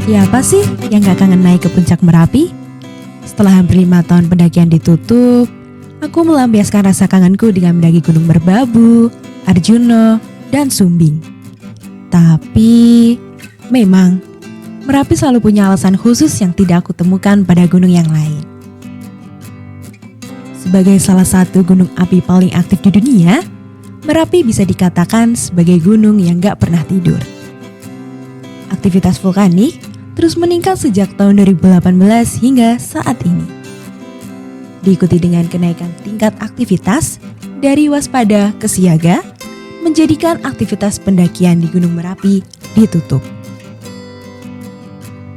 Siapa sih yang gak kangen naik ke puncak Merapi? Setelah hampir 5 tahun pendakian ditutup, aku melampiaskan rasa kangenku dengan mendaki Gunung Merbabu, Arjuna, dan Sumbing. Tapi, memang, Merapi selalu punya alasan khusus yang tidak aku temukan pada gunung yang lain. Sebagai salah satu gunung api paling aktif di dunia, Merapi bisa dikatakan sebagai gunung yang gak pernah tidur. Aktivitas vulkanik terus meningkat sejak tahun 2018 hingga saat ini. Diikuti dengan kenaikan tingkat aktivitas dari waspada ke siaga, menjadikan aktivitas pendakian di Gunung Merapi ditutup.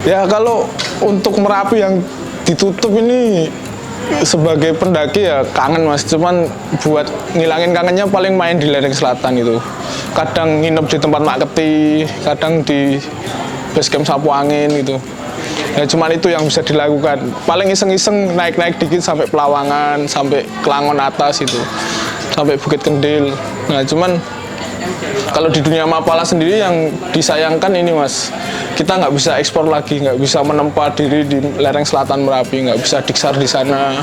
Ya kalau untuk Merapi yang ditutup ini sebagai pendaki ya kangen mas, cuman buat ngilangin kangennya paling main di lereng selatan itu. Kadang nginep di tempat Mak Keti, kadang di basecamp Sapu Angin gitu. Ya cuman itu yang bisa dilakukan. Paling iseng-iseng naik-naik dikit sampai Pelawangan, sampai Kelangon atas itu, sampai Bukit Kendil. Nah cuman kalau di dunia Mapala sendiri yang disayangkan ini mas, kita nggak bisa ekspor lagi, nggak bisa menempa diri di lereng selatan Merapi, nggak bisa diksar di sana,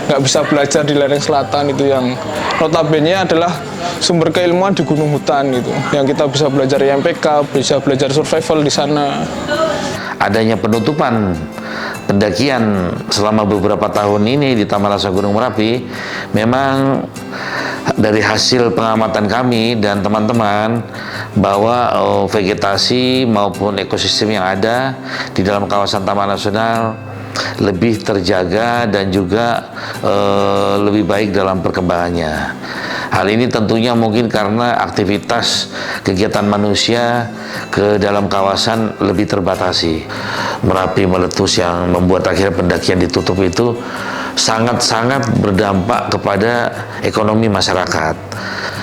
nggak bisa belajar di lereng selatan itu yang notabene adalah sumber keilmuan di gunung hutan gitu, yang kita bisa belajar IMPK, bisa belajar survival di sana. Adanya penutupan pendakian selama beberapa tahun ini di Taman Nasional Gunung Merapi, memang dari hasil pengamatan kami dan teman-teman bahwa vegetasi maupun ekosistem yang ada di dalam kawasan Taman Nasional lebih terjaga dan juga lebih baik dalam perkembangannya. Hal ini tentunya mungkin karena aktivitas kegiatan manusia ke dalam kawasan lebih terbatasi. Merapi meletus yang membuat akhirnya pendakian ditutup itu sangat-sangat berdampak kepada ekonomi masyarakat.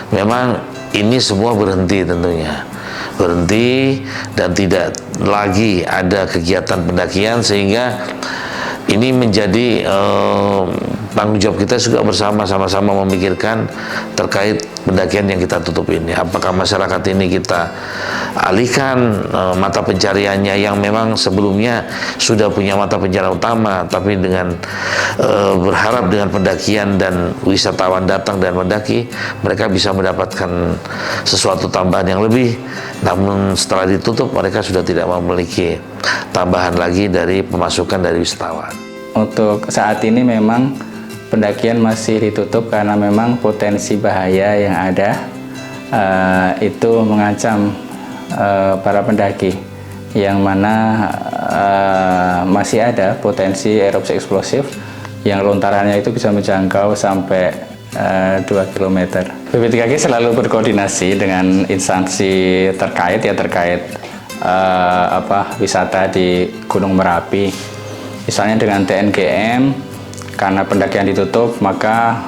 Memang ini semua berhenti tentunya. Berhenti dan tidak lagi ada kegiatan pendakian, sehingga ini menjadi tanggung jawab kita juga bersama, sama-sama memikirkan terkait pendakian yang kita tutup ini. Apakah masyarakat ini kita alihkan mata pencariannya yang memang sebelumnya sudah punya mata pencarian utama, tapi dengan berharap dengan pendakian dan wisatawan datang dan mendaki, mereka bisa mendapatkan sesuatu tambahan yang lebih. Namun setelah ditutup, mereka sudah tidak memiliki tambahan lagi dari pemasukan dari wisatawan. Untuk saat ini memang pendakian masih ditutup karena memang potensi bahaya yang ada itu mengancam para pendaki, yang mana masih ada potensi erupsi eksplosif yang lontarannya itu bisa menjangkau sampai 2 km. BPTKG selalu berkoordinasi dengan instansi terkait wisata di Gunung Merapi. Misalnya dengan TNGM, karena pendakian ditutup, maka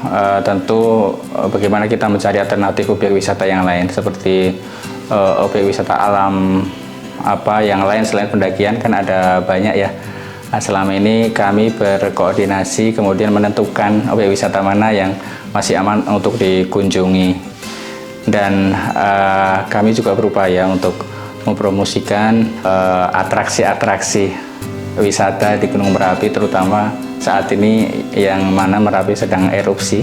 tentu bagaimana kita mencari alternatif objek wisata yang lain, seperti objek wisata alam yang lain selain pendakian, kan ada banyak ya. Nah, selama ini kami berkoordinasi kemudian menentukan objek wisata mana yang masih aman untuk dikunjungi, dan kami juga berupaya untuk mempromosikan atraksi-atraksi wisata di Gunung Merapi, terutama saat ini yang mana Merapi sedang erupsi,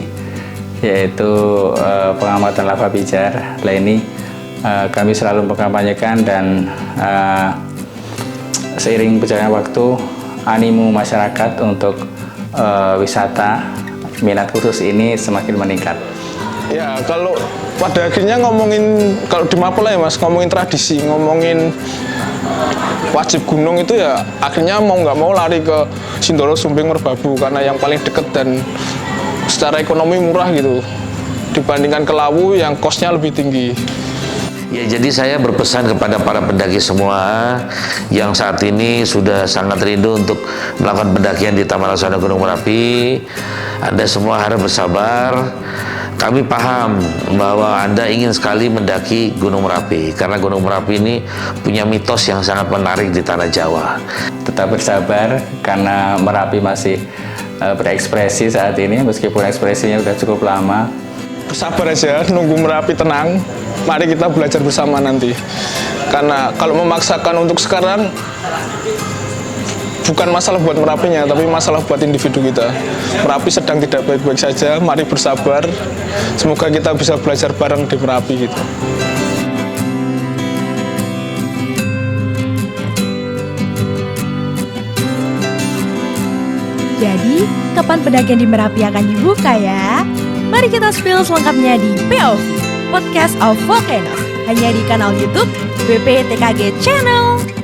yaitu pengamatan lava pijar. Nah ini kami selalu mengkampanyekan, dan seiring berjalannya waktu, animo masyarakat untuk wisata minat khusus ini semakin meningkat. Ya kalau pada akhirnya ngomongin, kalau di Mapala ya mas, ngomongin tradisi, ngomongin wajib gunung itu ya akhirnya mau nggak mau lari ke Sindoro, Sumbing, Merbabu, karena yang paling deket dan secara ekonomi murah gitu dibandingkan ke Lawu yang kosnya lebih tinggi. Ya, jadi saya berpesan kepada para pendaki semua yang saat ini sudah sangat rindu untuk melakukan pendakian di Taman Nasional Gunung Merapi. Anda semua harus bersabar. Kami paham bahwa Anda ingin sekali mendaki Gunung Merapi, karena Gunung Merapi ini punya mitos yang sangat menarik di Tanah Jawa. Tetap bersabar, karena Merapi masih berekspresi saat ini, meskipun ekspresinya sudah cukup lama. Sabar aja, nunggu Merapi tenang. Mari kita belajar bersama nanti. Karena kalau memaksakan untuk sekarang, bukan masalah buat Merapinya, tapi masalah buat individu kita. Merapi sedang tidak baik-baik saja, mari bersabar. Semoga kita bisa belajar bareng di Merapi gitu. Jadi, kapan pendakian di Merapi akan dibuka ya? Mari kita spill selengkapnya di POV, Podcast of Volcanoes, hanya di kanal YouTube BPTKG Channel.